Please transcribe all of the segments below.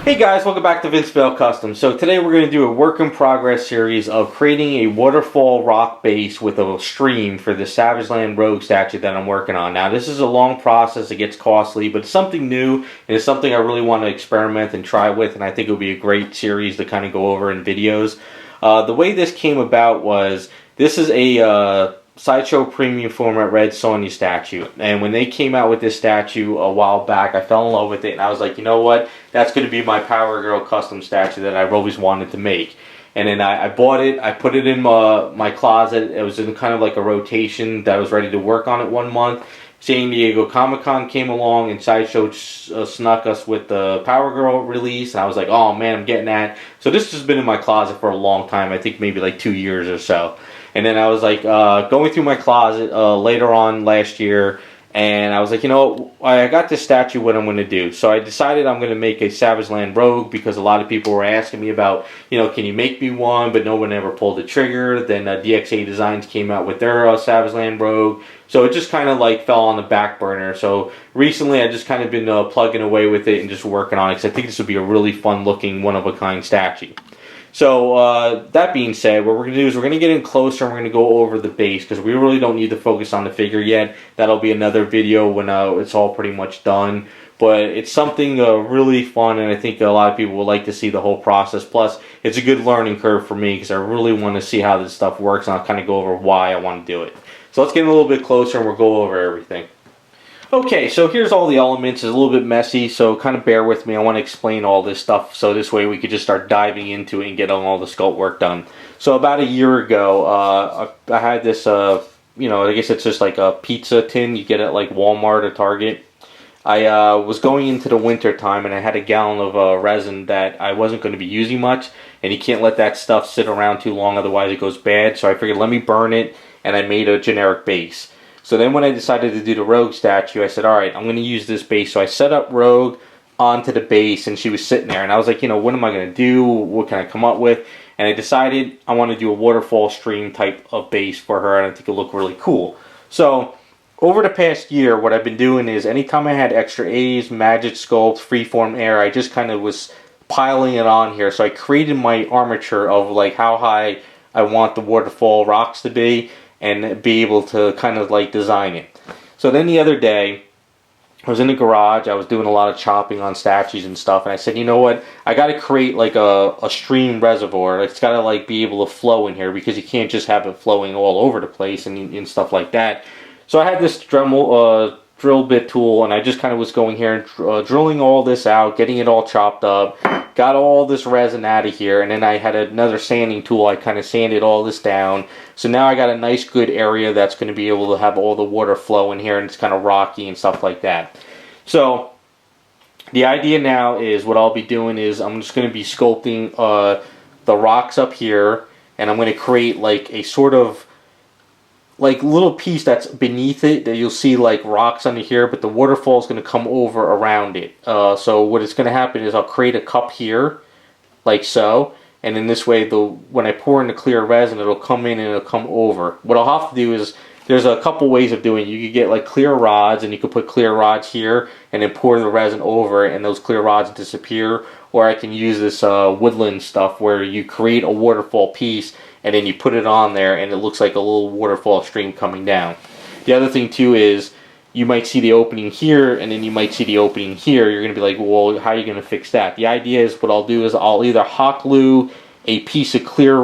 Hey guys, welcome back to Vince Bell Custom. So today we're going to do a work in progress series of creating a waterfall rock base with a stream for the Savage Land Rogue statue that I'm working on. Now this is a long process, it gets costly, but it's something new and it's something I really want to experiment and try with, and I think it will be a great series to kind of go over in videos. The way this came about was, this is a Sideshow Premium Format Red Sonja statue, and when they came out with this statue a while back, I fell in love with it, and I was like, you know what, that's going to be my Power Girl custom statue that I've always wanted to make. And then I bought it, I put it in my closet. It was in kind of like a rotation that I was ready to work on it one month. San Diego Comic-Con came along and Sideshow snuck us with the Power Girl release, and I was like, oh man, I'm getting that. So this has been in my closet for a long time, I think maybe like 2 years or so. And then I was like going through my closet later on last year, and I was like, you know, I got this statue, what I'm going to do. So I decided I'm going to make a Savage Land Rogue, because a lot of people were asking me about, you know, can you make me one, but no one ever pulled the trigger. Then DXA Designs came out with their Savage Land Rogue. So it just kind of like fell on the back burner. So recently I just kind of been plugging away with it and just working on it, because I think this would be a really fun looking one-of-a-kind statue. So that being said, what we're going to do is we're going to get in closer and we're going to go over the base, because we really don't need to focus on the figure yet. That'll be another video when it's all pretty much done. But it's something really fun, and I think a lot of people would like to see the whole process. Plus, it's a good learning curve for me, because I really want to see how this stuff works, and I'll kind of go over why I want to do it. So let's get a little bit closer and we'll go over everything. Okay, so here's all the elements. It's a little bit messy, so kind of bear with me. I want to explain all this stuff, so this way we could just start diving into it and get all the sculpt work done. So about a year ago, I had this, you know, I guess it's just like a pizza tin you get at like Walmart or Target. I was going into the winter time, and I had a gallon of resin that I wasn't going to be using much, and you can't let that stuff sit around too long, otherwise it goes bad. So I figured, let me burn it, and I made a generic base. So then when I decided to do the Rogue statue, I said, alright, I'm going to use this base. So I set up Rogue onto the base, and she was sitting there. And I was like, you know, what am I going to do? What can I come up with? And I decided I want to do a waterfall stream type of base for her, and I think it'll look really cool. So over the past year, what I've been doing is, anytime I had extra A's, Magic Sculpt, Freeform Air, I just kind of was piling it on here. So I created my armature of like how high I want the waterfall rocks to be, and be able to kind of like design it. So then the other day, I was in the garage, I was doing a lot of chopping on statues and stuff, and I said, you know what, I got to create like a stream reservoir. It's got to like be able to flow in here, because you can't just have it flowing all over the place and stuff like that. So I had this drill bit tool, and I just kind of was going here and drilling all this out, getting it all chopped up, got all this resin out of here, and then I had another sanding tool. I kind of sanded all this down. So now I got a nice good area that's going to be able to have all the water flow in here, and it's kind of rocky and stuff like that. So the idea now is, what I'll be doing is, I'm just going to be sculpting the rocks up here, and I'm going to create like a sort of like little piece that's beneath it that you'll see like rocks under here, but the waterfall is going to come over around it. So what is going to happen is, I'll create a cup here like so, and in this way, when I pour in the clear resin, it'll come in and it'll come over. What I'll have to do is, there's a couple ways of doing it. You could get like clear rods, and you could put clear rods here and then pour the resin over it, and those clear rods disappear. Or I can use this woodland stuff where you create a waterfall piece and then you put it on there, and it looks like a little waterfall stream coming down. The other thing too is, you might see the opening here, and then you might see the opening here. You're going to be like, well, how are you going to fix that? The idea is, what I'll do is, I'll either hot glue a piece of clear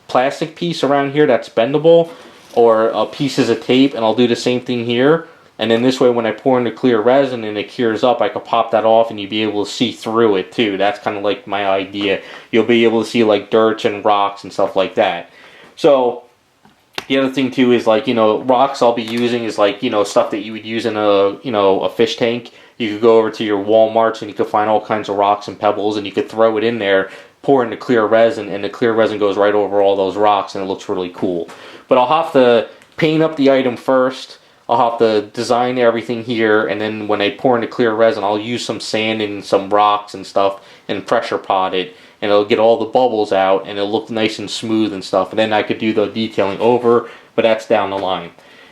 plastic piece around here that's bendable, or pieces of tape, and I'll do the same thing here. And then this way, when I pour in the clear resin and it cures up, I can pop that off, and you'll be able to see through it too. That's kind of like my idea. You'll be able to see like dirt and rocks and stuff like that. So the other thing too is, like, you know, rocks I'll be using is like, you know, stuff that you would use in a, you know, a fish tank. You could go over to your Walmarts and you could find all kinds of rocks and pebbles, and you could throw it in there, pour in the clear resin, and the clear resin goes right over all those rocks, and it looks really cool. But I'll have to paint up the item first. I'll have to design everything here, and then when I pour in the clear resin, I'll use some sand and some rocks and stuff and pressure pot it, and it'll get all the bubbles out, and it'll look nice and smooth and stuff. And then I could do the detailing over, but that's down the line.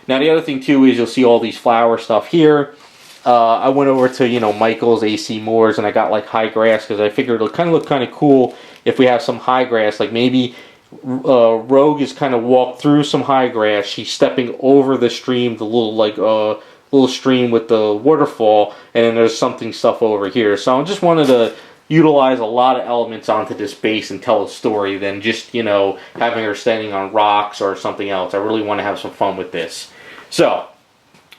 Now the other thing too is, you'll see all these flower stuff here. I went over to, you know, Michael's AC Moores, and I got like high grass because I figured it'll kind of look kind of cool if we have some high grass. Like maybe Rogue is kind of walked through some high grass. She's stepping over the stream, the little like little stream with the waterfall, and then there's stuff over here. So I just wanted to utilize a lot of elements onto this base and tell a story than just, you know, having her standing on rocks or something else. I really want to have some fun with this. So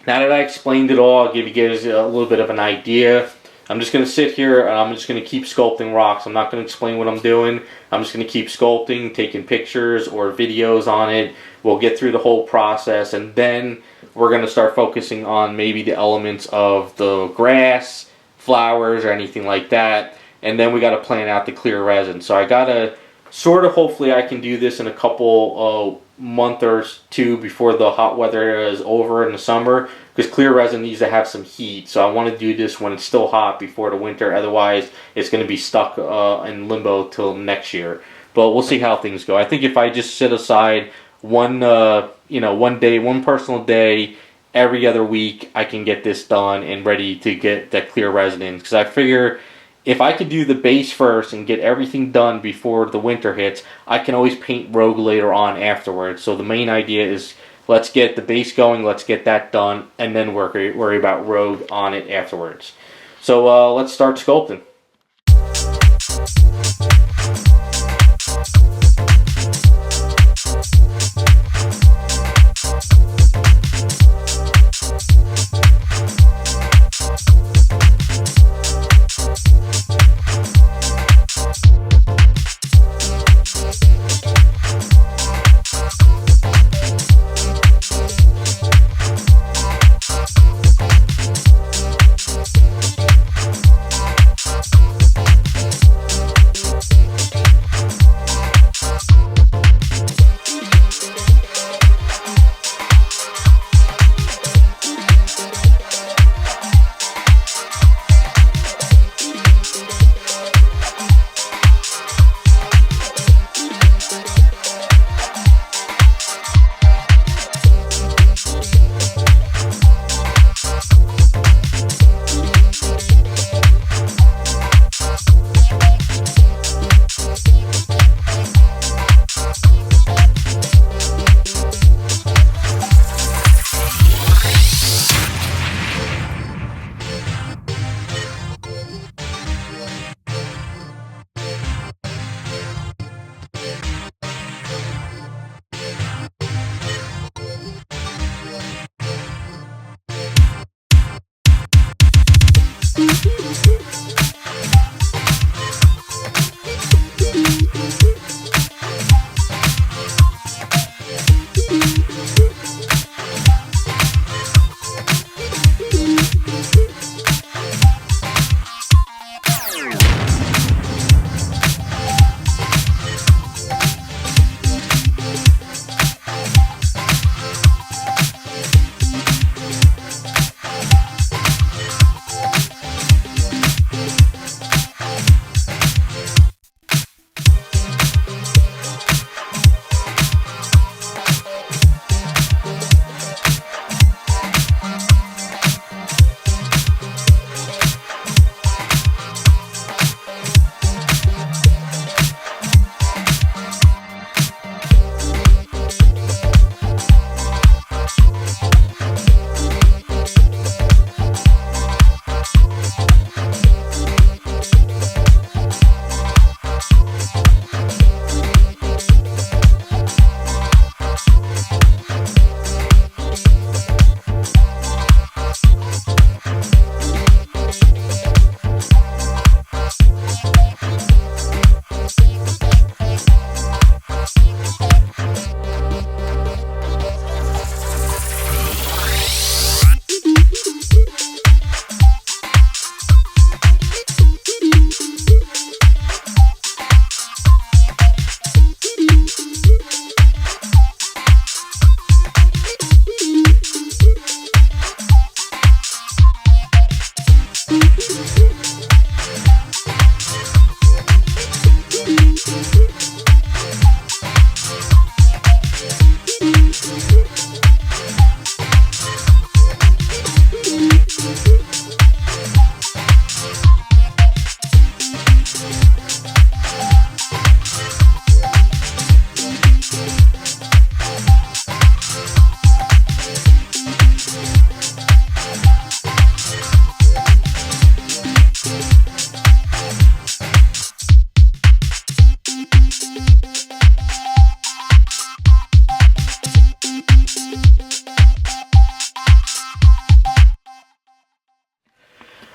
now that I explained it all, I'll give you guys a little bit of an idea. I'm just going to sit here and I'm just going to keep sculpting rocks. I'm not going to explain what I'm doing. I'm just going to keep sculpting, taking pictures or videos on it. We'll get through the whole process, and then we're going to start focusing on maybe the elements of the grass, flowers, or anything like that. And then we got to plan out the clear resin. So I got to sort of, hopefully I can do this in a couple month or two before the hot weather is over in the summer, because clear resin needs to have some heat. So I want to do this when it's still hot before the winter. Otherwise it's going to be stuck in limbo till next year. But we'll see how things go. I think if I just set aside one personal day every other week, I can get this done and ready to get that clear resin in. Because I figure if I could do the base first and get everything done before the winter hits, I can always paint Rogue later on afterwards. So the main idea is, let's get the base going, let's get that done, and then worry about Rogue on it afterwards. So let's start sculpting.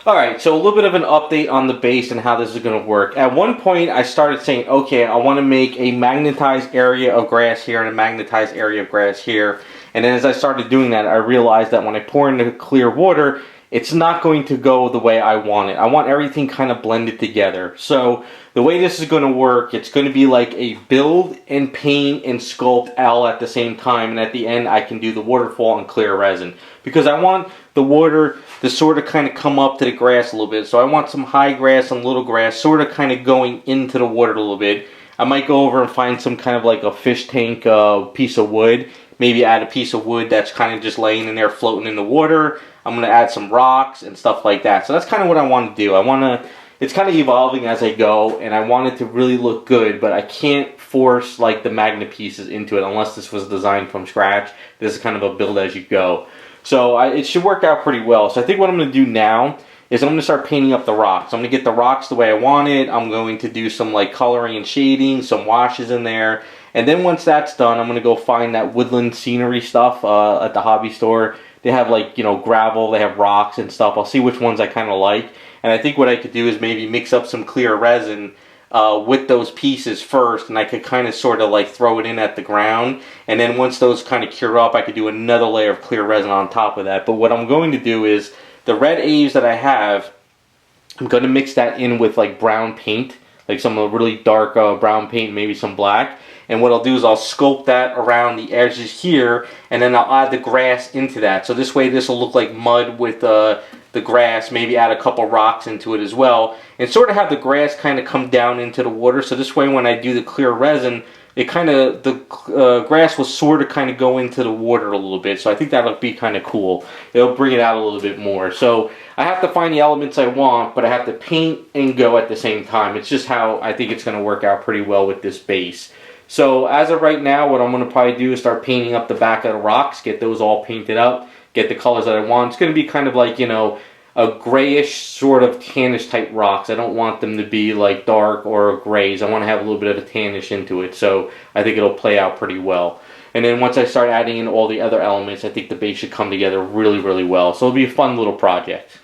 Alright, so a little bit of an update on the base and how this is going to work. At one point, I started saying, okay, I want to make a magnetized area of grass here and a magnetized area of grass here. And then as I started doing that, I realized that when I pour into clear water, it's not going to go the way I want it. I want everything kind of blended together. So the way this is going to work, it's going to be like a build and paint and sculpt all at the same time. And at the end, I can do the waterfall and clear resin. Because I want the water to sort of kind of come up to the grass a little bit. So I want some high grass and little grass sort of kind of going into the water a little bit. I might go over and find some kind of like a fish tank piece of wood. Maybe add a piece of wood that's kind of just laying in there floating in the water. I'm going to add some rocks and stuff like that. So that's kind of what I want to do. It's kind of evolving as I go, and I want it to really look good, but I can't force like the magnet pieces into it unless this was designed from scratch. This is kind of a build as you go. So it should work out pretty well. So I think what I'm going to do now is I'm going to start painting up the rocks. I'm going to get the rocks the way I want it. I'm going to do some like coloring and shading, some washes in there. And then once that's done, I'm going to go find that woodland scenery stuff at the hobby store. They have like, you know, gravel, they have rocks and stuff. I'll see which ones I kind of like. And I think what I could do is maybe mix up some clear resin with those pieces first. And I could kind of sort of like throw it in at the ground. And then once those kind of cure up, I could do another layer of clear resin on top of that. But what I'm going to do is the red Aves that I have, I'm going to mix that in with like brown paint. Like some really dark brown paint, maybe some black. And what I'll do is I'll sculpt that around the edges here, and then I'll add the grass into that. So this way this will look like mud with the grass, maybe add a couple rocks into it as well, and sort of have the grass kind of come down into the water. So this way when I do the clear resin, it kind of, the grass will sort of kind of go into the water a little bit. So I think that'll be kind of cool. It'll bring it out a little bit more. So I have to find the elements I want, but I have to paint and go at the same time. It's just how I think it's going to work out pretty well with this base. So as of right now, what I'm going to probably do is start painting up the back of the rocks, get those all painted up, get the colors that I want. It's going to be kind of like, you know, a grayish sort of tannish type rocks. I don't want them to be like dark or grays. I want to have a little bit of a tannish into it. So I think it'll play out pretty well. And then once I start adding in all the other elements, I think the base should come together really, really well. So it'll be a fun little project.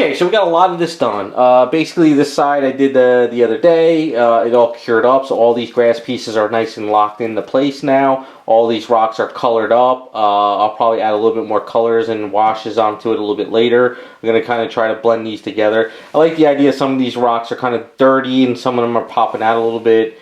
Okay, so we got a lot of this done. Basically, this side I did the other day. It all cured up, so all these grass pieces are nice and locked into place now. All these rocks are colored up. I'll probably add a little bit more colors and washes onto it a little bit later. I'm going to kind of try to blend these together. I like the idea some of these rocks are kind of dirty and some of them are popping out a little bit.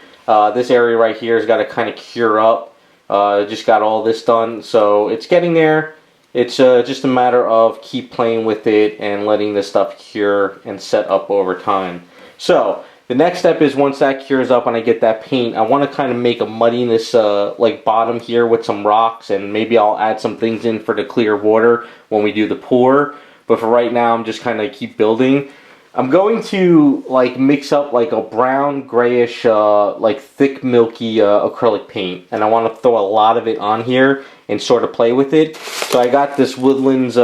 This area right here has got to kind of cure up. Just got all this done, so it's getting there. It's just a matter of keep playing with it and letting this stuff cure and set up over time. So the next step is once that cures up and I get that paint, I want to kind of make a muddiness like bottom here with some rocks, and maybe I'll add some things in for the clear water when we do the pour. But for right now, I'm just kind of keep building. I'm going to like mix up like a brown grayish like thick milky acrylic paint, and I want to throw a lot of it on here and sort of play with it. So I got this Woodlands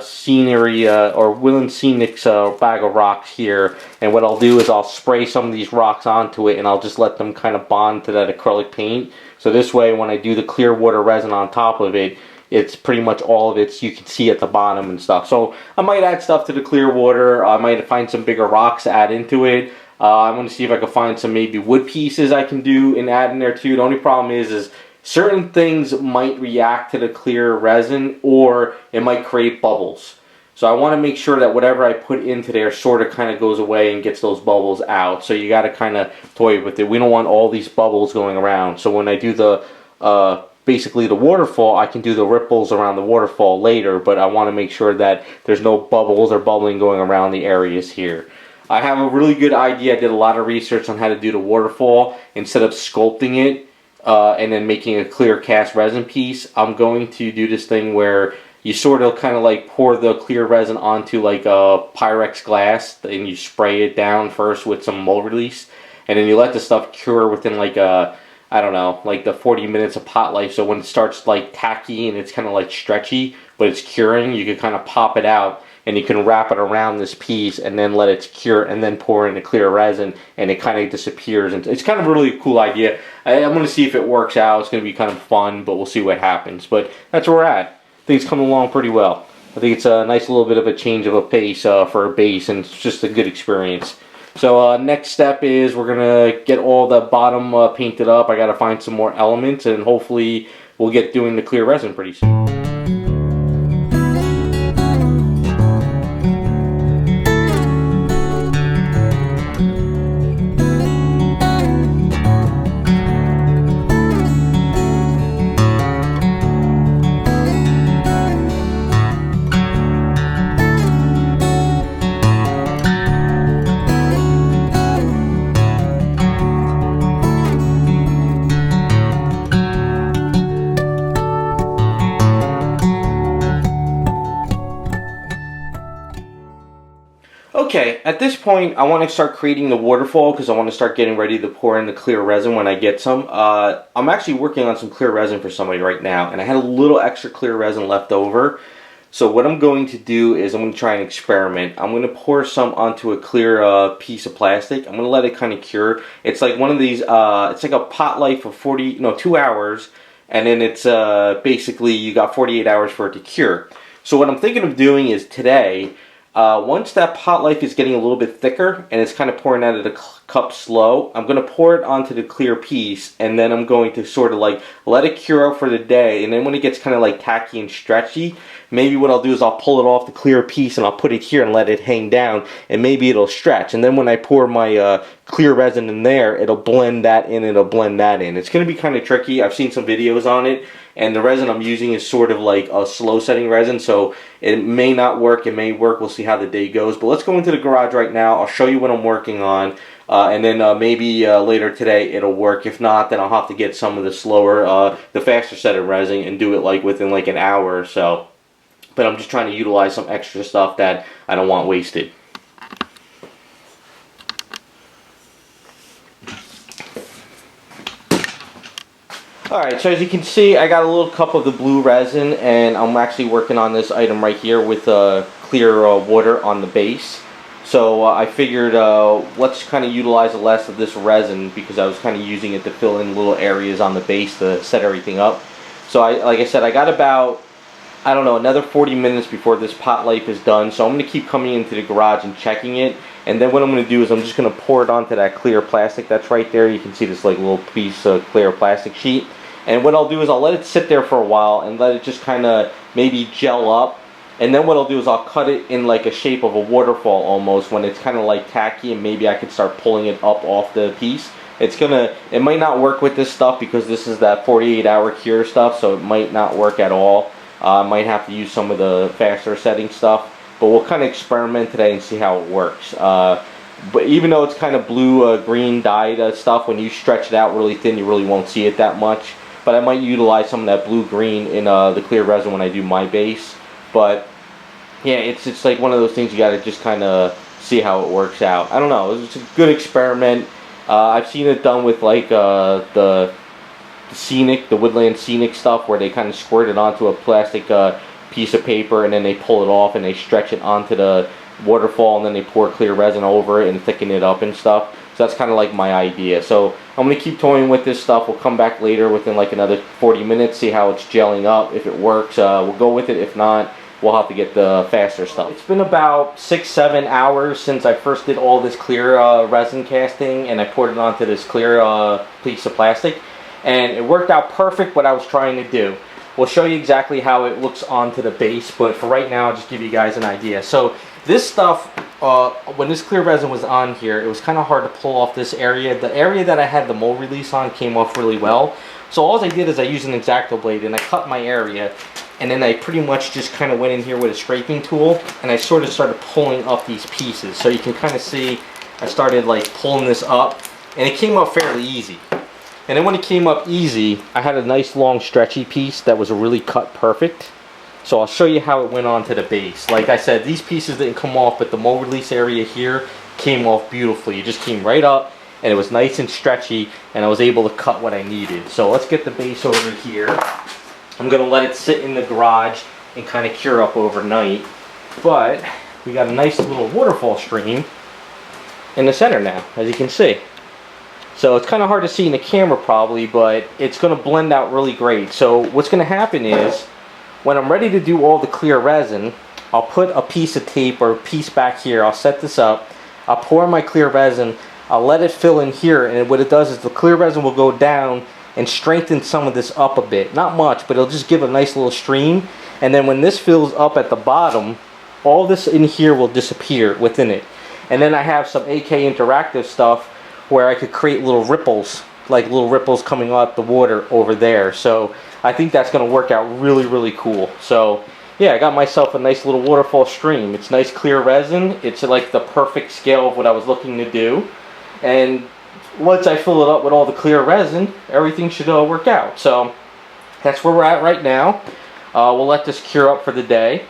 scenery or Woodland Scenics bag of rocks here, and what I'll do is I'll spray some of these rocks onto it and I'll just let them kind of bond to that acrylic paint. So this way when I do the clear water resin on top of it, it's pretty much all of it you can see at the bottom and stuff. So I might add stuff to the clear water. I might find some bigger rocks to add into it. I'm going to see if I can find some maybe wood pieces I can do and add in there too. The only problem is certain things might react to the clear resin or it might create bubbles. So I want to make sure that whatever I put into there sort of kind of goes away and gets those bubbles out. So you got to kind of toy with it. We don't want all these bubbles going around. So when I do the basically the waterfall, I can do the ripples around the waterfall later, but I want to make sure that there's no bubbles or bubbling going around the areas here. I have a really good idea. I did a lot of research on how to do the waterfall. Instead of sculpting it and then making a clear cast resin piece, I'm going to do this thing where you sort of kind of like pour the clear resin onto like a Pyrex glass, and you spray it down first with some mold release, and then you let the stuff cure within like a, I don't know, like the 40 minutes of pot life. So when it starts like tacky and it's kind of like stretchy, but it's curing, you can kind of pop it out and you can wrap it around this piece and then let it cure and then pour in the clear resin and it kind of disappears. And it's kind of a really cool idea. I'm going to see if it works out. It's going to be kind of fun, but we'll see what happens. But that's where we're at. Things coming along pretty well. I think it's a nice little bit of a change of a pace for a base, and it's just a good experience. So next step is we're gonna get all the bottom painted up. I gotta find some more elements, and hopefully we'll get doing the clear resin pretty soon. Okay, at this point I want to start creating the waterfall because I want to start getting ready to pour in the clear resin when I get some. I'm actually working on some clear resin for somebody right now, and I had a little extra clear resin left over. So what I'm going to do is I'm going to try and experiment. I'm going to pour some onto a clear piece of plastic. I'm going to let it kind of cure. It's like one of these, it's like a pot life of 2 hours, and then it's basically you got 48 hours for it to cure. So what I'm thinking of doing is today, once that pot life is getting a little bit thicker and it's kind of pouring out of the cup slow, I'm going to pour it onto the clear piece, and then I'm going to sort of like let it cure out for the day, and then when it gets kind of like tacky and stretchy, maybe what I'll do is I'll pull it off the clear piece and I'll put it here and let it hang down, and maybe it'll stretch, and then when I pour my clear resin in there, it'll blend that in, it'll blend that in. It's going to be kind of tricky. I've seen some videos on it, and the resin I'm using is sort of like a slow setting resin, so it may not work, it may work. We'll see how the day goes. But let's go into the garage right now. I'll show you what I'm working on, and then maybe later today it'll work. If not, then I'll have to get some of the slower, the faster setting resin and do it like within like an hour or so. But I'm just trying to utilize some extra stuff that I don't want wasted. Alright, so as you can see, I got a little cup of the blue resin, and I'm actually working on this item right here with clear water on the base. So I figured let's kind of utilize less of this resin because I was kind of using it to fill in little areas on the base to set everything up. So like I said, I got about I don't know, another 40 minutes before this pot life is done. So I'm going to keep coming into the garage and checking it. And then what I'm going to do is I'm just going to pour it onto that clear plastic that's right there. You can see this like little piece of clear plastic sheet. And what I'll do is I'll let it sit there for a while and let it just kind of maybe gel up. And then what I'll do is I'll cut it in like a shape of a waterfall almost when it's kind of like tacky, and maybe I could start pulling it up off the piece. It might not work with this stuff because this is that 48-hour cure stuff, so it might not work at all. I might have to use some of the faster setting stuff, but we'll kind of experiment today and see how it works. But even though it's kind of blue, green dyed stuff, when you stretch it out really thin, you really won't see it that much. But I might utilize some of that blue-green in the clear resin when I do my base. But yeah, it's like one of those things you got to just kind of see how it works out. I don't know. It's a good experiment. I've seen it done with like the woodland scenic stuff, where they kind of squirt it onto a plastic piece of paper, and then they pull it off and they stretch it onto the waterfall, and then they pour clear resin over it and thicken it up and stuff. So that's kind of like my idea. So I'm going to keep toying with this stuff. We'll come back later within like another 40 minutes, see how it's gelling up. If it works, we'll go with it. If not, we'll have to get the faster stuff. It's been about 6-7 hours since I first did all this clear resin casting, and I poured it onto this clear piece of plastic, and it worked out perfect what I was trying to do. We'll show you exactly how it looks onto the base, but for right now I'll just give you guys an idea. So this stuff, when this clear resin was on here, it was kind of hard to pull off this area. The area that I had the mold release on came off really well. So all I did is I used an X-Acto blade and I cut my area, and then I pretty much just kind of went in here with a scraping tool, and I sort of started pulling up these pieces. So you can kind of see I started like pulling this up, and it came up fairly easy. And then when it came up easy, I had a nice long stretchy piece that was really cut perfect. So I'll show you how it went on to the base. Like I said, these pieces didn't come off, but the mold release area here came off beautifully. It just came right up, and it was nice and stretchy, and I was able to cut what I needed. So let's get the base over here. I'm going to let it sit in the garage and kind of cure up overnight. But we got a nice little waterfall stream in the center now, as you can see. So it's kind of hard to see in the camera probably, but it's going to blend out really great. So what's going to happen is, when I'm ready to do all the clear resin, I'll put a piece of tape or a piece back here. I'll set this up. I'll pour my clear resin. I'll let it fill in here, and what it does is the clear resin will go down and strengthen some of this up a bit. Not much, but it'll just give a nice little stream. And then when this fills up at the bottom, all this in here will disappear within it. And then I have some AK interactive stuff where I could create little ripples, like little ripples coming out the water over there. So I think that's going to work out really, really cool. So yeah, I got myself a nice little waterfall stream. It's nice clear resin. It's like the perfect scale of what I was looking to do. And once I fill it up with all the clear resin, everything should work out. So that's where we're at right now. We'll let this cure up for the day.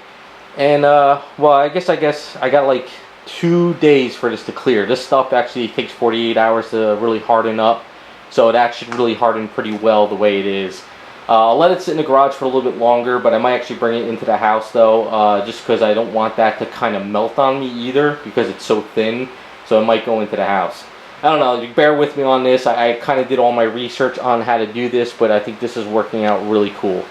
And well, I guess I got like 2 days for this to clear. This stuff actually takes 48 hours to really harden up. So that should really harden pretty well the way it is. I'll let it sit in the garage for a little bit longer, but I might actually bring it into the house though, just because I don't want that to kind of melt on me either, because it's so thin. So it might go into the house. I don't know, bear with me on this. I kind of did all my research on how to do this, but I think this is working out really cool.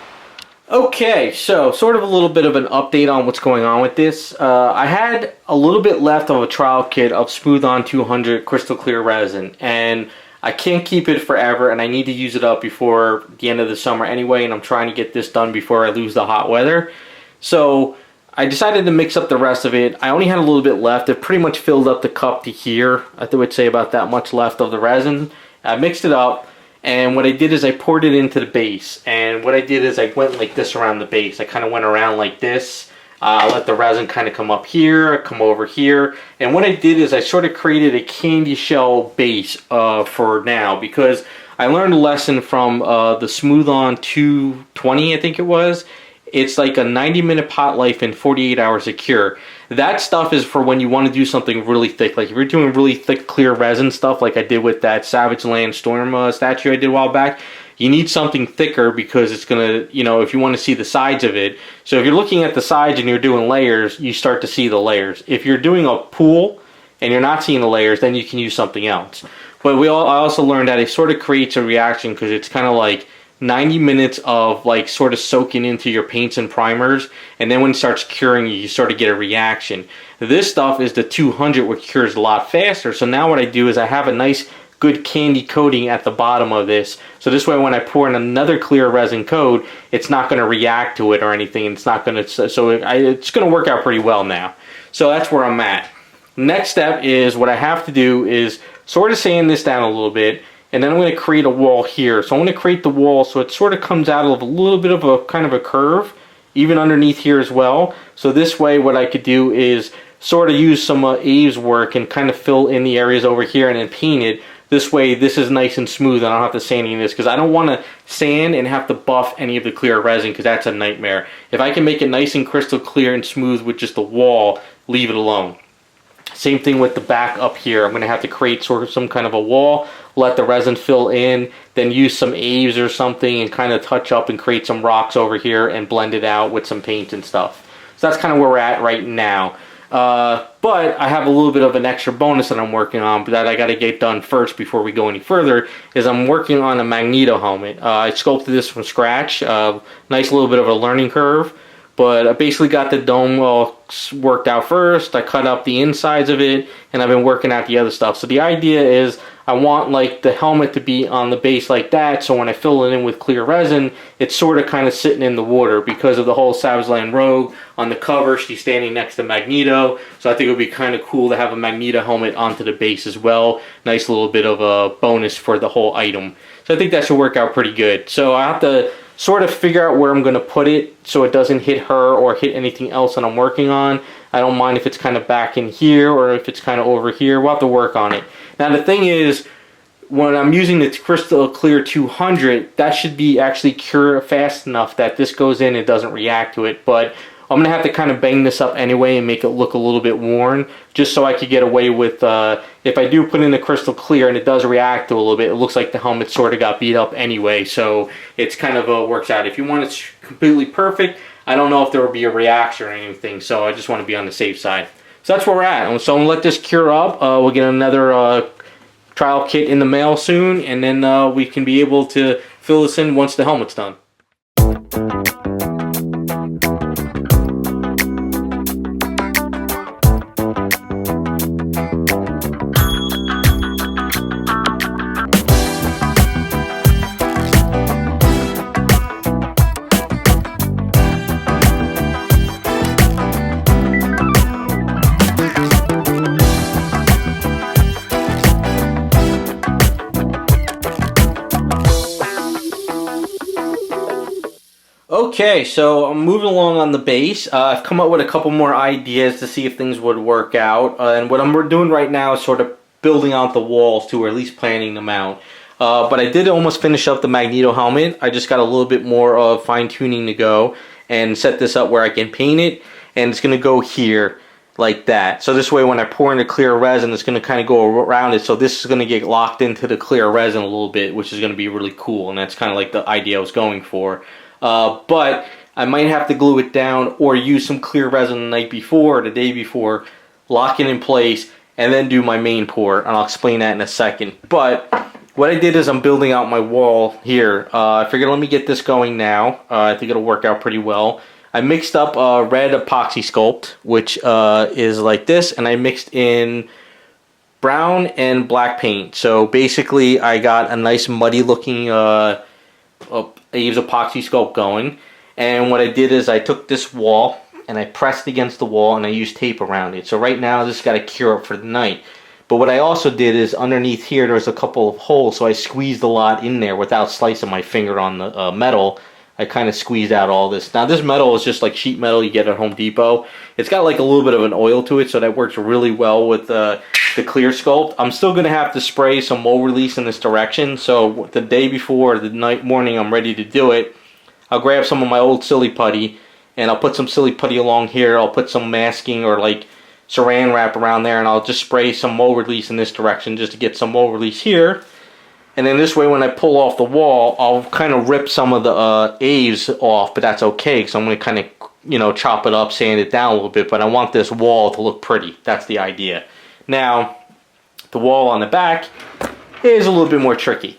Okay, so sort of a little bit of an update on what's going on with this. I had a little bit left of a trial kit of Smooth On 200 crystal clear resin, and I can't keep it forever, and I need to use it up before the end of the summer anyway, and I'm trying to get this done before I lose the hot weather. So I decided to mix up the rest of it. I only had a little bit left. It pretty much filled up the cup to here. I would say about that much left of the resin. I mixed it up, and what I did is I poured it into the base. And what I did is I went like this around the base. I kind of went around like this. Let the resin kind of come up here, come over here. And what I did is I sort of created a candy shell base for now, because I learned a lesson from the Smooth On 220, I think it was. It's like a 90-minute pot life and 48 hours of cure. That stuff is for when you want to do something really thick. Like if you're doing really thick clear resin stuff like I did with that Savage Land Storm statue I did a while back, you need something thicker because it's going to, you know, if you want to see the sides of it. So if you're looking at the sides and you're doing layers, you start to see the layers. If you're doing a pool and you're not seeing the layers, then you can use something else. But I also learned that it sort of creates a reaction because it's kind of like 90 minutes of like sort of soaking into your paints and primers, and then when it starts curing, you sort of get a reaction. This stuff is the 200, which cures a lot faster. So now what I do is I have a nice good candy coating at the bottom of this, so this way when I pour in another clear resin coat, it's not going to react to it or anything, and it's not going to, it's going to work out pretty well now. So that's where I'm at. Next step is what I have to do is sort of sand this down a little bit, and then I'm going to create a wall here. So I'm going to create the wall so it sort of comes out of a little bit of a kind of a curve, even underneath here as well. So this way what I could do is sort of use some Abe's work and kind of fill in the areas over here and then paint it. This way this is nice and smooth, and I don't have to sand any of this, because I don't want to sand and have to buff any of the clear resin, because that's a nightmare. If I can make it nice and crystal clear and smooth with just the wall, leave it alone. Same thing with the back up here. I'm going to have to create sort of some kind of a wall, let the resin fill in, then use some Abe's or something and kind of touch up and create some rocks over here and blend it out with some paint and stuff. So that's kind of where we're at right now. But I have a little bit of an extra bonus that I'm working on, but that I got to get done first before we go any further, is I'm working on a Magneto helmet. I sculpted this from scratch. Nice little bit of a learning curve. But I basically got the dome all worked out first. I cut up the insides of it, and I've been working out the other stuff. So the idea is I want like the helmet to be on the base like that, so when I fill it in with clear resin, it's sort of kind of sitting in the water because of the whole Savage Land Rogue. On the cover, she's standing next to Magneto, so I think it would be kind of cool to have a Magneto helmet onto the base as well. Nice little bit of a bonus for the whole item. So I think that should work out pretty good. So I have to sort of figure out where I'm going to put it so it doesn't hit her or hit anything else that I'm working on. I don't mind if it's kind of back in here or if it's kind of over here. We'll have to work on it. Now the thing is, when I'm using the Crystal Clear 200, that should be actually cure fast enough that this goes in and doesn't react to it. But I'm going to have to kind of bang this up anyway and make it look a little bit worn, just so I could get away with, if I do put in the Crystal Clear and it does react to a little bit, it looks like the helmet sort of got beat up anyway, so it's kind of works out. If you want it completely perfect, I don't know if there will be a reaction or anything, so I just want to be on the safe side. So that's where we're at. So I'm going to let this cure up. We'll get another trial kit in the mail soon, and then we can be able to fill this in once the helmet's done. Okay, so I'm moving along on the base. I've come up with a couple more ideas to see if things would work out. And what I'm doing right now is sort of building out the walls too, or at least planning them out. But I did almost finish up the Magneto helmet. I just got a little bit more of fine-tuning to go and set this up where I can paint it. And it's going to go here like that. So this way when I pour in the clear resin, it's going to kind of go around it. So this is going to get locked into the clear resin a little bit, which is going to be really cool. And that's kind of like the idea I was going for. But I might have to glue it down or use some clear resin the night before or the day before, lock it in place, and then do my main pour. And I'll explain that in a second. But what I did is I'm building out my wall here. I figured let me get this going now. I think it'll work out pretty well. I mixed up red epoxy Sculpt, which is like this, and I mixed in brown and black paint. So basically I got a nice muddy looking Abe's epoxy Sculpt going, and what I did is I took this wall and I pressed against the wall and I used tape around it. So right now this got to cure up for the night. But what I also did is underneath here there's a couple of holes, so I squeezed a lot in there without slicing my finger on the metal. I kind of squeezed out all this. Now this metal is just like sheet metal you get at Home Depot. It's got like a little bit of an oil to it, so that works really well with the clear Sculpt. I'm still going to have to spray some mold release in this direction, so the day before, the morning I'm ready to do it, I'll grab some of my old silly putty and I'll put some silly putty along here. I'll put some masking or like saran wrap around there, and I'll just spray some mold release in this direction just to get some mold release here. And then this way when I pull off the wall, I'll kind of rip some of the Abe's off, but that's okay because I'm going to kind of, you know, chop it up, sand it down a little bit, but I want this wall to look pretty. That's the idea. Now, the wall on the back is a little bit more tricky.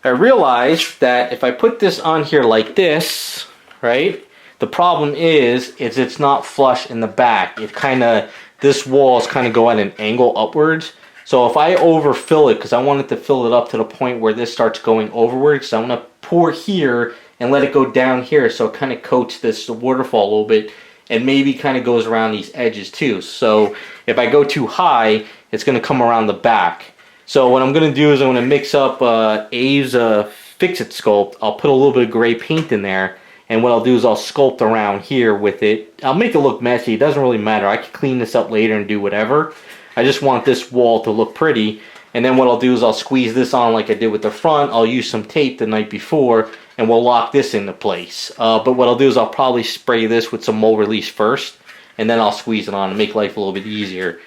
I realized that if I put this on here like this, right, the problem is it's not flush in the back. It kind of, this wall is kind of go at an angle upwards. So if I overfill it, because I wanted to fill it up to the point where this starts going overward, because I'm going to pour here and let it go down here, so it kind of coats this waterfall a little bit, and maybe kind of goes around these edges too. So if I go too high, it's going to come around the back. So what I'm going to do is I'm going to mix up Abe's Fix-It Sculpt. I'll put a little bit of gray paint in there, and what I'll do is I'll sculpt around here with it. I'll make it look messy. It doesn't really matter. I can clean this up later and do whatever. I just want this wall to look pretty. And then what I'll do is I'll squeeze this on like I did with the front. I'll use some tape the night before, and we'll lock this into place. But what I'll do is I'll probably spray this with some mold release first, and then I'll squeeze it on and make life a little bit easier.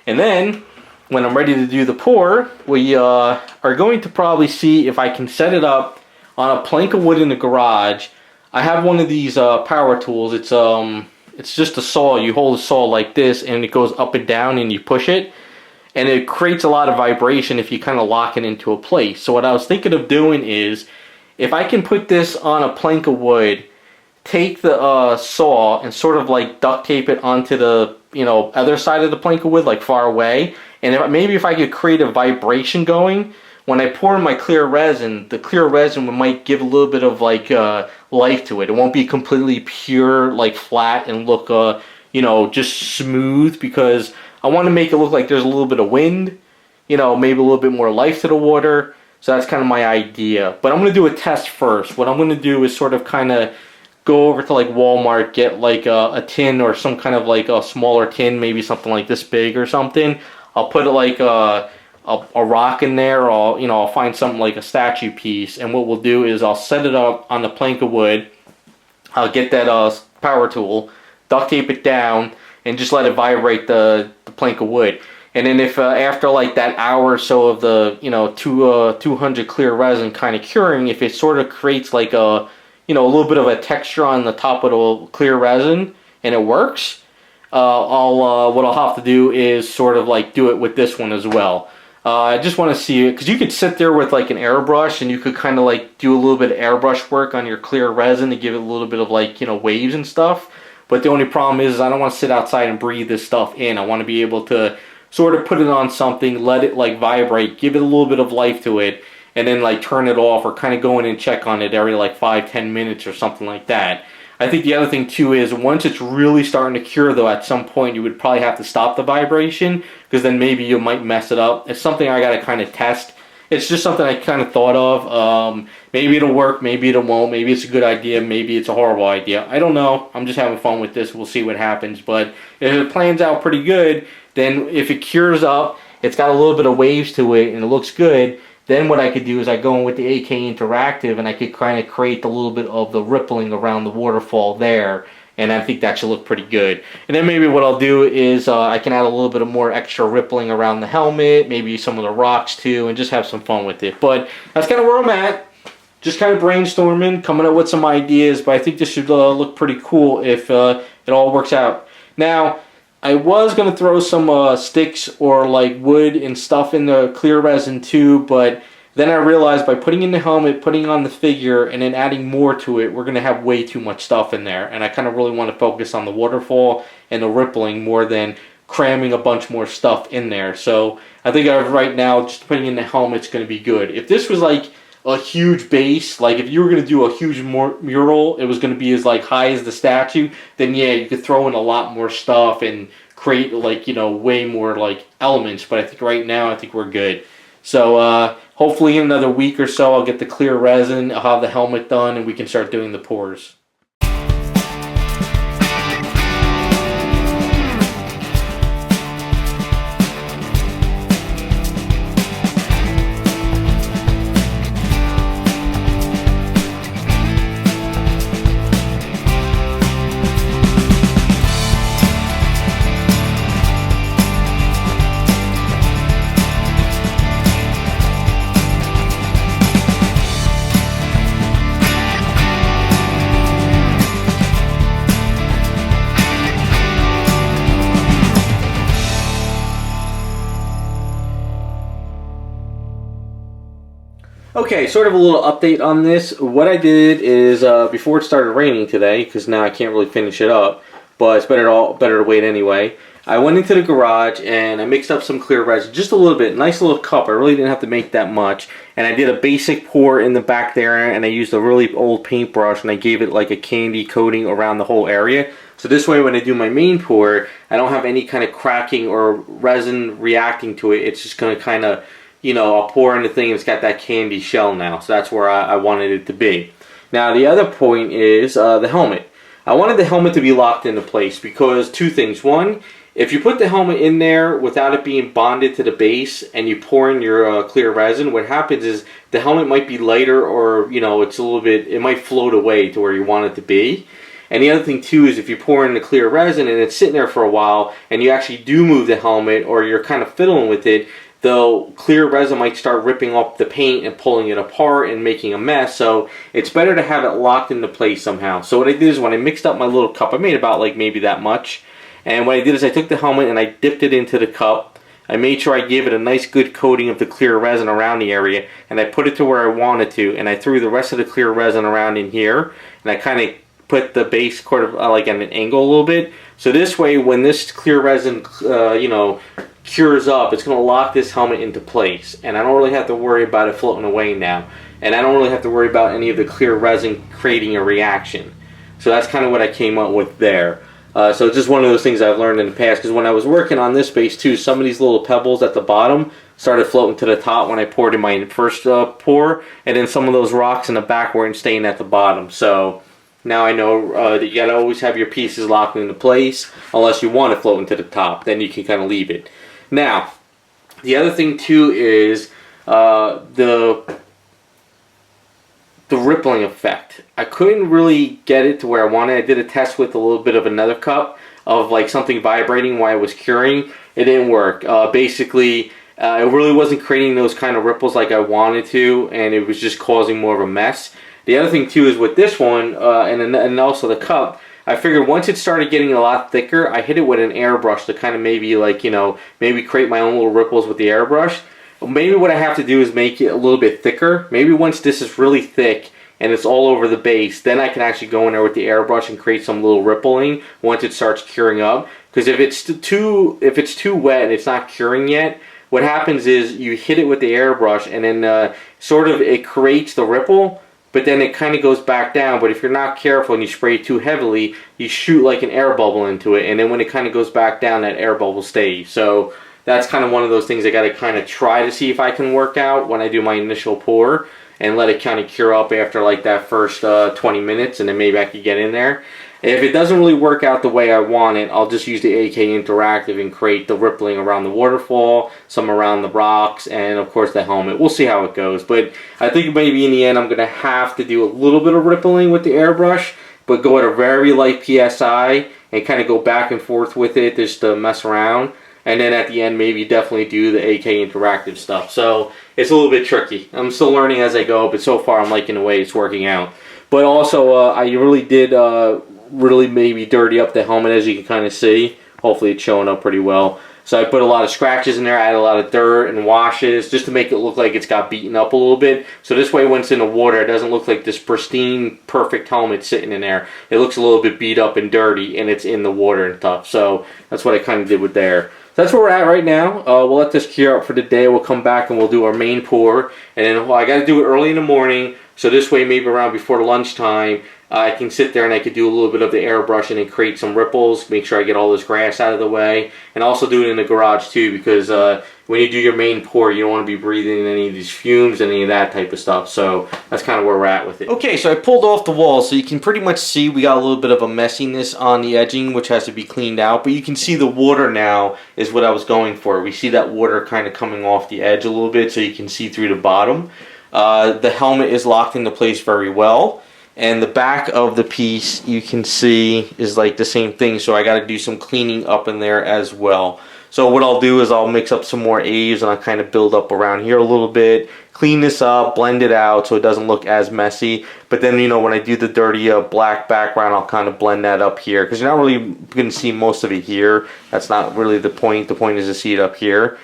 And then when I'm ready to do the pour, we are going to probably see if I can set it up on a plank of wood in the garage. I have one of these power tools. It's just a saw. You hold a saw like this, and it goes up and down, and you push it, and it creates a lot of vibration if you kind of lock it into a place. So what I was thinking of doing is, if I can put this on a plank of wood, take the saw and sort of like duct tape it onto the other side of the plank of wood, like far away, and maybe if I could create a vibration going, when I pour in my clear resin, the clear resin might give a little bit of like life to it. It won't be completely pure, like flat, and look just smooth, because I want to make it look like there's a little bit of wind, maybe a little bit more life to the water. So that's kind of my idea. But I'm going to do a test first. What I'm going to do is sort of kind of go over to like Walmart, get like a tin or some kind of like a smaller tin, maybe something like this big or something. I'll put it like a rock in there, or I'll find something like a statue piece, and what we'll do is I'll set it up on the plank of wood. I'll get that power tool, duct tape it down, and just let it vibrate the plank of wood. And then if after like that hour or so of the 200 clear resin kind of curing, if it sort of creates like a little bit of a texture on the top of the clear resin, and it works, what I'll have to do is sort of like do it with this one as well. I just want to see it, because you could sit there with like an airbrush, and you could kind of like do a little bit of airbrush work on your clear resin to give it a little bit of like waves and stuff. But the only problem is I don't want to sit outside and breathe this stuff in. I want to be able to sort of put it on something, let it like vibrate, give it a little bit of life to it, and then like turn it off, or kind of go in and check on it every like 5-10 minutes or something like that. I think the other thing too is, once it's really starting to cure though, at some point you would probably have to stop the vibration, because then maybe you might mess it up. It's something I got to kind of test. It's just something I kind of thought of. Maybe it'll work, maybe it won't, maybe it's a good idea, maybe it's a horrible idea. I don't know. I'm just having fun with this. We'll see what happens. But if it plans out pretty good, then if it cures up, it's got a little bit of waves to it, and it looks good, then what I could do is I go in with the AK Interactive, and I could kind of create a little bit of the rippling around the waterfall there, and I think that should look pretty good. And then maybe what I'll do is I can add a little bit of more extra rippling around the helmet, maybe some of the rocks too, and just have some fun with it. But that's kind of where I'm at. Just kind of brainstorming, coming up with some ideas, but I think this should look pretty cool if it all works out. Now, I was going to throw some sticks or like wood and stuff in the clear resin too, but then I realized by putting in the helmet, putting on the figure, and then adding more to it, we're going to have way too much stuff in there. And I kind of really want to focus on the waterfall and the rippling more than cramming a bunch more stuff in there. So I think right now, just putting in the helmet's going to be good. If this was like a huge base, like if you were going to do a huge mural, it was going to be as like high as the statue, then yeah, you could throw in a lot more stuff and create like way more like elements. But I think right now, I think we're good. So hopefully in another week or so, I'll get the clear resin, I'll have the helmet done, and we can start doing the pours. Okay, sort of a little update on this. What I did is, before it started raining today, because now I can't really finish it up, but it's better to wait anyway. I went into the garage and I mixed up some clear resin, just a little bit, nice little cup. I really didn't have to make that much. And I did a basic pour in the back there, and I used a really old paintbrush and I gave it like a candy coating around the whole area. So this way when I do my main pour, I don't have any kind of cracking or resin reacting to it. It's just going to kind of, you know, I'll pour in the thing and it's got that candy shell now. So that's where I wanted it to be. Now the other point is the helmet. I wanted the helmet to be locked into place because two things. One, if you put the helmet in there without it being bonded to the base and you pour in your clear resin, what happens is the helmet might be lighter, or, you know, it's a little bit, it might float away to where you want it to be. And the other thing too is if you pour in the clear resin and it's sitting there for a while and you actually do move the helmet or you're kind of fiddling with it, the clear resin might start ripping off the paint and pulling it apart and making a mess. So it's better to have it locked into place somehow. So what I did is when I mixed up my little cup, I made about like maybe that much. And what I did is I took the helmet and I dipped it into the cup. I made sure I gave it a nice good coating of the clear resin around the area, and I put it to where I wanted to, and I threw the rest of the clear resin around in here, and I kind of put the base sort of like at an angle a little bit. So this way when this clear resin you know, cures up, it's going to lock this helmet into place, and I don't really have to worry about it floating away now, and I don't really have to worry about any of the clear resin creating a reaction. So that's kind of what I came up with there. So it's just one of those things I've learned in the past, because when I was working on this base too, some of these little pebbles at the bottom started floating to the top when I poured in my first pour, and then some of those rocks in the back weren't staying at the bottom. So now I know that you gotta always have your pieces locked into place, unless you want to float into the top, then you can kind of leave it. Now, the other thing too is the rippling effect. I couldn't really get it to where I wanted. I did a test with a little bit of another cup of like something vibrating while I was curing. It didn't work. Basically, it really wasn't creating those kind of ripples like I wanted to, and it was just causing more of a mess. The other thing too is with this one, and also the cup, I figured once it started getting a lot thicker, I hit it with an airbrush to kind of maybe like, you know, maybe create my own little ripples with the airbrush. Maybe what I have to do is make it a little bit thicker. Maybe once this is really thick and it's all over the base, then I can actually go in there with the airbrush and create some little rippling once it starts curing up. Because if it's too wet and it's not curing yet, what happens is you hit it with the airbrush and then sort of it creates the ripple, but then it kind of goes back down. But if you're not careful and you spray it too heavily, you shoot like an air bubble into it, and then when it kind of goes back down, that air bubble stays. So that's kind of one of those things I got to kind of try to see if I can work out when I do my initial pour, and let it kind of cure up after like that first 20 minutes, and then maybe I could get in there. If it doesn't really work out the way I want it, I'll just use the AK Interactive and create the rippling around the waterfall, some around the rocks, and of course the helmet. We'll see how it goes, but I think maybe in the end I'm going to have to do a little bit of rippling with the airbrush, but go at a very light PSI and kind of go back and forth with it just to mess around. And then at the end, maybe definitely do the AK Interactive stuff. So it's a little bit tricky. I'm still learning as I go, but so far I'm liking the way it's working out. But also, I really did really maybe dirty up the helmet, as you can kind of see. Hopefully it's showing up pretty well. So I put a lot of scratches in there, I added a lot of dirt and washes just to make it look like it's got beaten up a little bit. So this way when it's in the water, it doesn't look like this pristine, perfect helmet sitting in there. It looks a little bit beat up and dirty, and it's in the water and stuff. So that's what I kind of did with there. So that's where we're at right now. We'll let this cure up for the day. We'll come back and we'll do our main pour. And then I got to do it early in the morning. So this way maybe around before lunchtime, I can sit there and I could do a little bit of the airbrush and then create some ripples, make sure I get all this grass out of the way, and also do it in the garage too, because when you do your main pour, you don't want to be breathing in any of these fumes and any of that type of stuff. So that's kind of where we're at with it. Okay, so I pulled off the wall, so you can pretty much see we got a little bit of a messiness on the edging, which has to be cleaned out, but you can see the water now is what I was going for. We see that water kind of coming off the edge a little bit, so you can see through the bottom. The helmet is locked into place very well. And the back of the piece, you can see, is like the same thing. So I got to do some cleaning up in there as well. So what I'll do is I'll mix up some more Aves and I'll kind of build up around here a little bit. Clean this up, blend it out so it doesn't look as messy. But then, you know, when I do the dirty black background, I'll kind of blend that up here. Because you're not really going to see most of it here. That's not really the point. The point is to see it up here.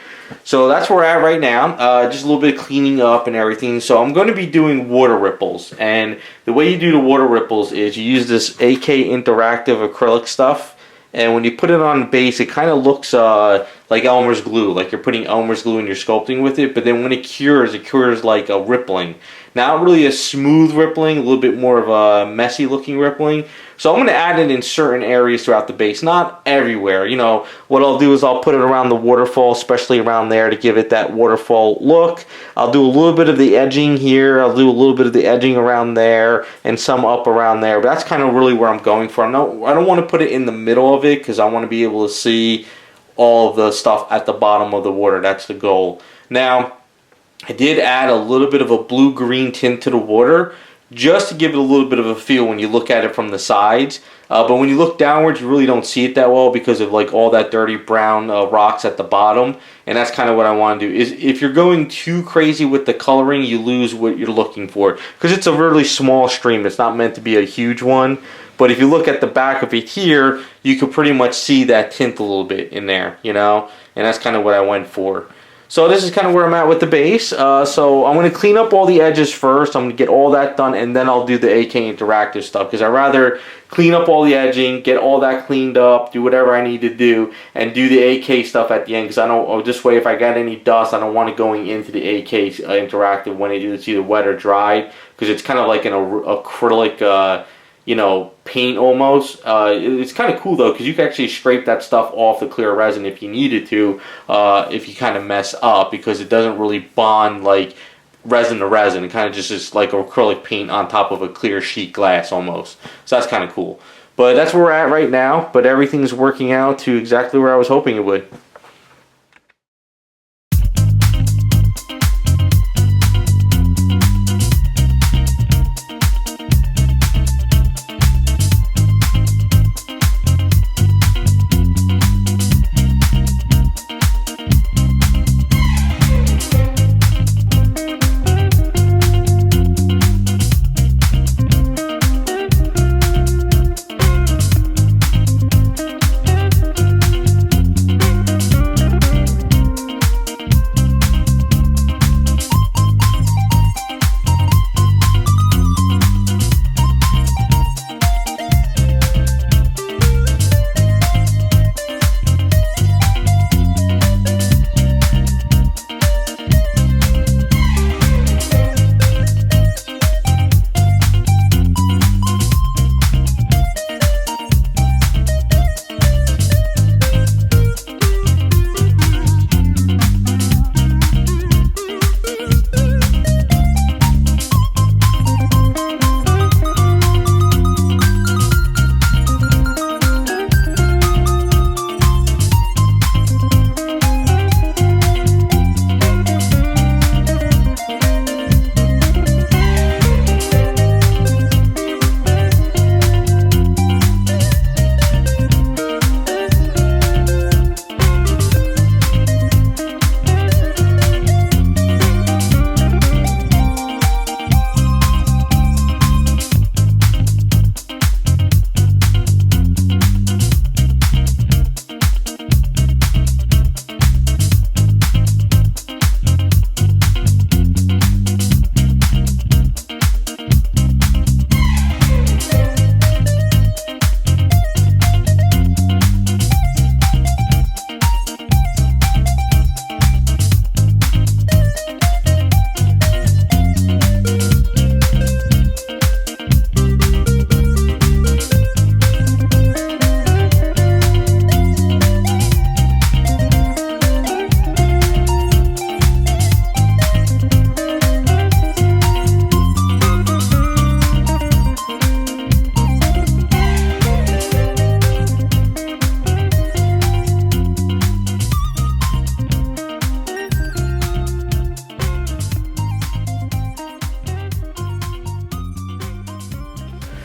So that's where we're at right now. Just a little bit of cleaning up and everything. So I'm going to be doing water ripples. And the way you do the water ripples is you use this AK Interactive acrylic stuff. And when you put it on the base, it kind of looks like Elmer's glue, like you're putting Elmer's glue and you're sculpting with it. But then when it cures like a rippling. Not really a smooth rippling, a little bit more of a messy looking rippling. So I'm going to add it in certain areas throughout the base, not everywhere. You know, what I'll do is I'll put it around the waterfall, especially around there to give it that waterfall look. I'll do a little bit of the edging here. I'll do a little bit of the edging around there and some up around there. But that's kind of really where I'm going for. I don't want to put it in the middle of it because I want to be able to see all of the stuff at the bottom of the water. That's the goal. Now, I did add a little bit of a blue-green tint to the water just to give it a little bit of a feel when you look at it from the sides. But when you look downwards, you really don't see it that well because of like all that dirty brown rocks at the bottom. And that's kind of what I want to do. Is if you're going too crazy with the coloring, you lose what you're looking for. Because it's a really small stream. It's not meant to be a huge one. But if you look at the back of it here, you can pretty much see that tint a little bit in there, you know. And that's kind of what I went for. So this is kind of where I'm at with the base. So I'm going to clean up all the edges first. I'm going to get all that done, and then I'll do the AK Interactive stuff. Because I'd rather clean up all the edging, get all that cleaned up, do whatever I need to do, and do the AK stuff at the end. Because I don't, this way if I got any dust, I don't want it going into the AK Interactive when it's either wet or dried. Because it's kind of like an acrylic you know, paint almost. It's kind of cool though because you can actually scrape that stuff off the clear resin if you needed to, if you kind of mess up, because it doesn't really bond like resin to resin. It kind of just is like acrylic paint on top of a clear sheet glass almost. So that's kind of cool. But that's where we're at right now, but everything's working out to exactly where I was hoping it would.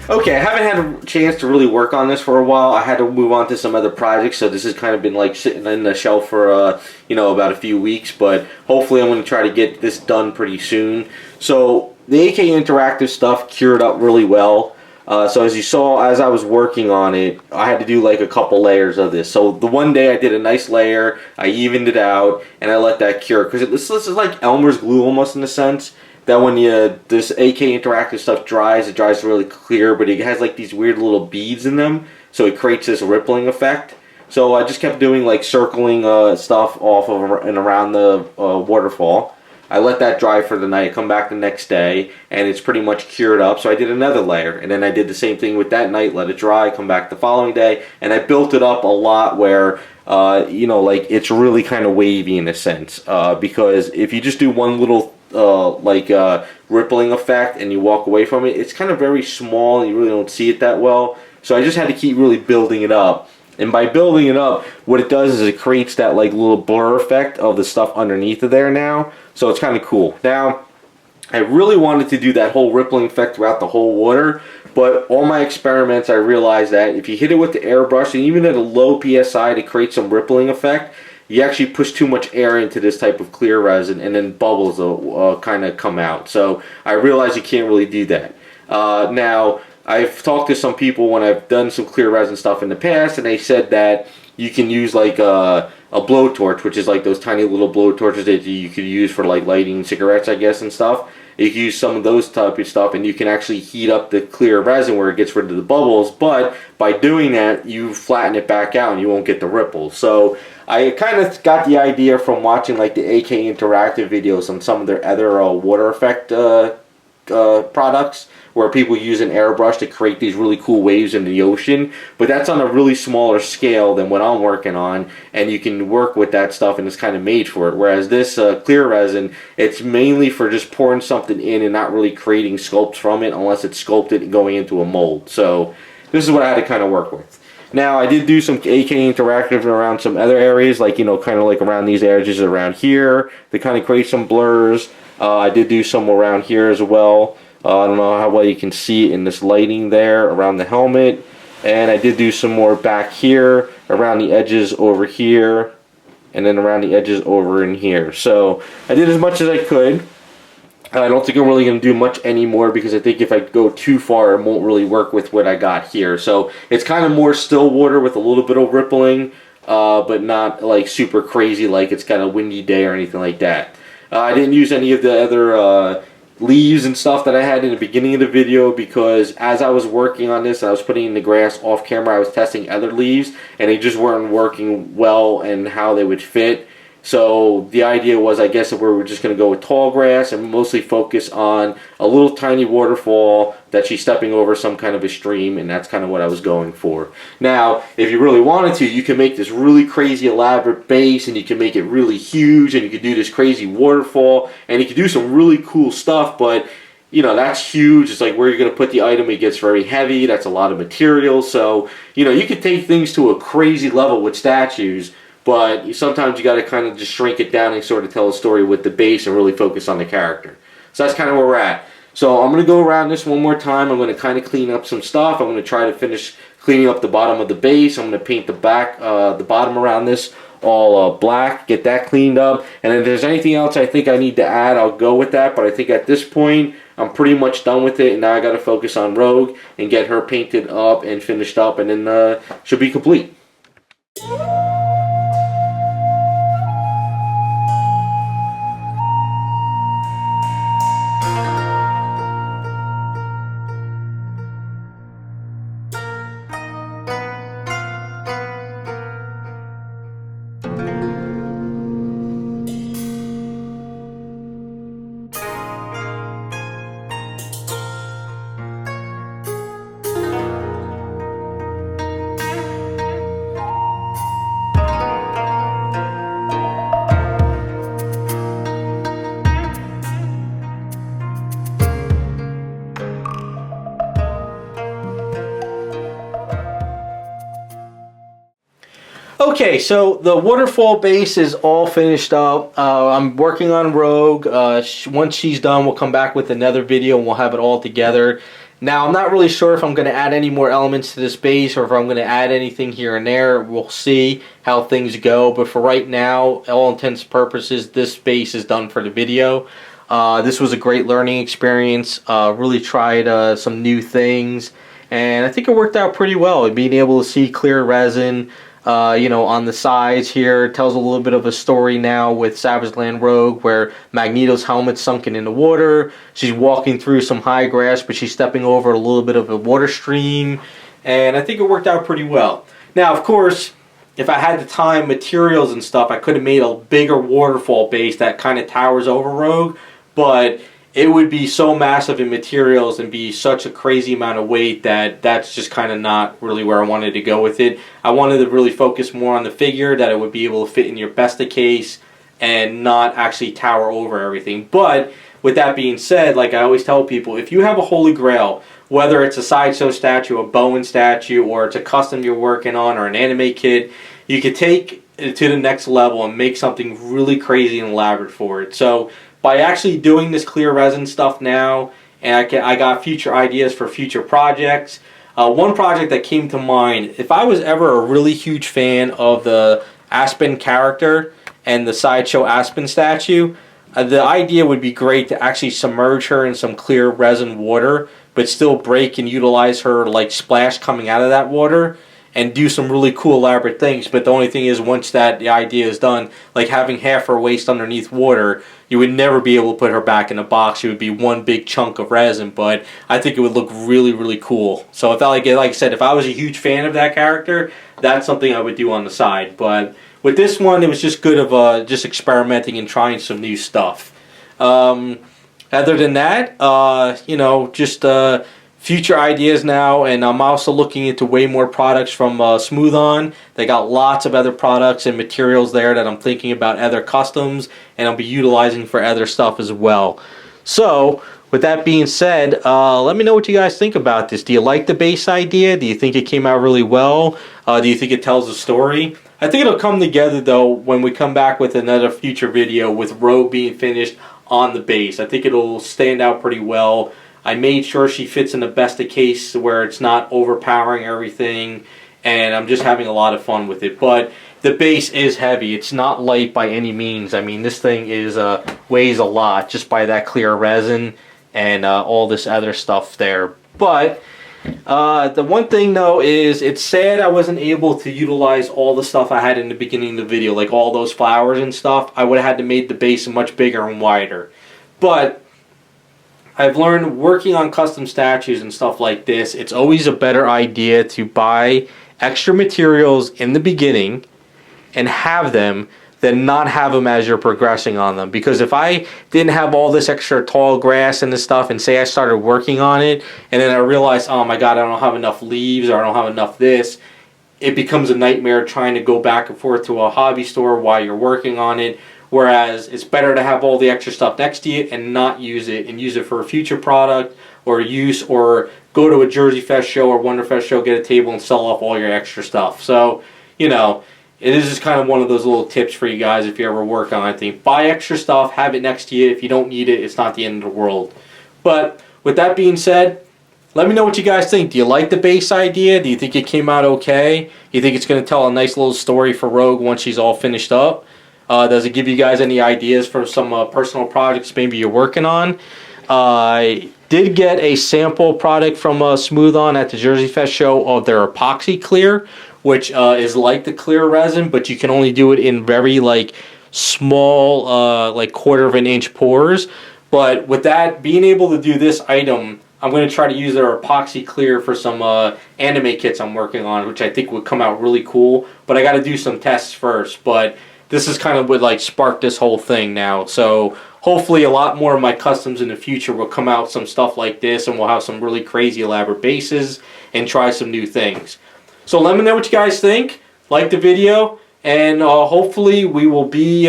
Okay, I haven't had a chance to really work on this for a while. I had to move on to some other projects, so this has kind of been like sitting in the shelf for you know, about a few weeks, but hopefully I'm going to try to get this done pretty soon. So the AK Interactive stuff cured up really well. So as you saw, as I was working on it, I had to do like a couple layers of this. So the one day I did a nice layer, I evened it out, and I let that cure. Because this is like Elmer's glue almost in a sense. That when this AK Interactive stuff dries, it dries really clear, but it has like these weird little beads in them. So it creates this rippling effect. So I just kept doing like circling stuff off of and around the waterfall. I let that dry for the night, come back the next day, and it's pretty much cured up. So I did another layer, and then I did the same thing with that night, let it dry, come back the following day, and I built it up a lot where, you know, like it's really kind of wavy in a sense. Because if you just do one little, rippling effect and you walk away from it, it's kind of very small and you really don't see it that well. So I just had to keep really building it up. And by building it up, what it does is it creates that like little blur effect of the stuff underneath of there now. So it's kind of cool. Now, I really wanted to do that whole rippling effect throughout the whole water, but all my experiments, I realized that if you hit it with the airbrush, and even at a low PSI to create some rippling effect, you actually push too much air into this type of clear resin, and then bubbles will kind of come out. So I realized you can't really do that. Now, I've talked to some people when I've done some clear resin stuff in the past, and they said that you can use like a blowtorch, which is like those tiny little blowtorches that you could use for like lighting cigarettes, I guess, and stuff. You can use some of those type of stuff, and you can actually heat up the clear resin where it gets rid of the bubbles, but by doing that, you flatten it back out and you won't get the ripples. So I kind of got the idea from watching like the AK Interactive videos on some of their other water effect products, where people use an airbrush to create these really cool waves in the ocean, but that's on a really smaller scale than what I'm working on, and you can work with that stuff and it's kind of made for it. Whereas this clear resin, it's mainly for just pouring something in and not really creating sculpts from it unless it's sculpted and going into a mold. So this is what I had to kind of work with. Now, I did do some AK Interactive around some other areas, like, you know, kind of like around these edges around here to kind of create some blurs. I did do some around here as well. I don't know how well you can see it in this lighting there around the helmet. And I did do some more back here, around the edges over here, and then around the edges over in here. So I did as much as I could. I don't think I'm really going to do much anymore, because I think if I go too far, it won't really work with what I got here. So it's kind of more still water with a little bit of rippling, but not like super crazy like it's got a windy day or anything like that. I didn't use any of the other leaves and stuff that I had in the beginning of the video, because as I was working on this, I was putting in the grass off camera, I was testing other leaves, and they just weren't working well and how they would fit. So the idea was, I guess, that we were just going to go with tall grass and mostly focus on a little tiny waterfall that she's stepping over some kind of a stream, and that's kind of what I was going for. Now, if you really wanted to, you can make this really crazy elaborate base, and you can make it really huge, and you could do this crazy waterfall, and you could do some really cool stuff, but you know, that's huge. It's like where you're going to put the item, it gets very heavy. That's a lot of material. So, you know, you could take things to a crazy level with statues, but sometimes you got to kind of just shrink it down and sort of tell a story with the base and really focus on the character. So that's kind of where we're at. So I'm going to go around this one more time. I'm going to kind of clean up some stuff. I'm going to try to finish cleaning up the bottom of the base. I'm going to paint the bottom around this all black, get that cleaned up. And if there's anything else I think I need to add, I'll go with that. But I think at this point, I'm pretty much done with it. And now I got to focus on Rogue and get her painted up and finished up, and then she'll be complete. Okay, so the waterfall base is all finished up. I'm working on Rogue. Once she's done, we'll come back with another video and we'll have it all together. Now, I'm not really sure if I'm going to add any more elements to this base or if I'm going to add anything here and there. We'll see how things go. But for right now, all intents and purposes, this base is done for the video. This was a great learning experience. Really tried some new things. and I think it worked out pretty well. Being able to see clear resin, you know, on the sides here. It tells a little bit of a story now with Savage Land Rogue, where Magneto's helmet's sunken in the water. She's walking through some high grass, but she's stepping over a little bit of a water stream, and I think it worked out pretty well. Now, of course, if I had the time, materials and stuff, I could have made a bigger waterfall base that kind of towers over Rogue, but it would be so massive in materials and be such a crazy amount of weight that that's just kind of not really where I wanted to go with it. I wanted to really focus more on the figure, that it would be able to fit in your Besta case and not actually tower over everything. But with that being said, like I always tell people, if you have a holy grail, whether it's a sideshow statue, a Bowen statue, or it's a custom you're working on, or an anime kit, you could take it to the next level and make something really crazy and elaborate for it. So by actually doing this clear resin stuff now, and I got future ideas for future projects. One project that came to mind, if I was ever a really huge fan of the Aspen character and the Sideshow Aspen statue, the idea would be great to actually submerge her in some clear resin water, but still break and utilize her like splash coming out of that water, and do some really cool elaborate things. But the only thing is, once the idea is done, like having half her waist underneath water, you would never be able to put her back in a box. It would be one big chunk of resin, but I think it would look really, really cool. So if like I said, if I was a huge fan of that character, that's something I would do on the side. But with this one, it was just good of just experimenting and trying some new stuff. Other than that, you know, just future ideas now, and I'm also looking into way more products from Smooth On. They got lots of other products and materials there that I'm thinking about other customs, and I'll be utilizing for other stuff as well. So with that being said, let me know what you guys think about this. Do you like the base idea? Do you think it came out really well? Do you think it tells a story? I think it'll come together though when we come back with another future video with Rogue being finished on the base. I think it'll stand out pretty well. I made sure she fits in the Besta case where it's not overpowering everything, and I'm just having a lot of fun with it. But the base is heavy. It's not light by any means. I mean, this thing is weighs a lot just by that clear resin and all this other stuff there. But the one thing though is, it's sad I wasn't able to utilize all the stuff I had in the beginning of the video, like all those flowers and stuff. I would have had to make the base much bigger and wider. But I've learned working on custom statues and stuff like this, it's always a better idea to buy extra materials in the beginning and have them than not have them as you're progressing on them. Because if I didn't have all this extra tall grass and this stuff, and say I started working on it, and then I realized, oh my god, I don't have enough leaves, or I don't have enough this, it becomes a nightmare trying to go back and forth to a hobby store while you're working on it. Whereas it's better to have all the extra stuff next to you and not use it, and use it for a future product or use, or go to a Jersey Fest show or Wonderfest show, get a table and sell off all your extra stuff. So, you know, it is just kind of one of those little tips for you guys if you ever work on anything. Buy extra stuff, have it next to you. If you don't need it, it's not the end of the world. But with that being said, let me know what you guys think. Do you like the base idea? Do you think it came out okay? Do you think it's going to tell a nice little story for Rogue once she's all finished up? Does it give you guys any ideas for some personal projects maybe you're working on? I did get a sample product from Smooth On at the Jersey Fest show of their epoxy clear, which is like the clear resin, but you can only do it in very like small, like 1/4 of an inch pores. But with that, being able to do this item, I'm going to try to use their epoxy clear for some anime kits I'm working on, which I think would come out really cool. But I got to do some tests first. But this is kind of what like sparked this whole thing now. So hopefully a lot more of my customs in the future will come out some stuff like this, and we'll have some really crazy elaborate bases and try some new things. So let me know what you guys think. Like the video, and hopefully we will be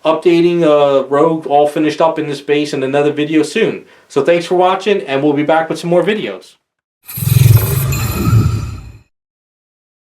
updating Rogue all finished up in this base in another video soon. So thanks for watching, and we'll be back with some more videos.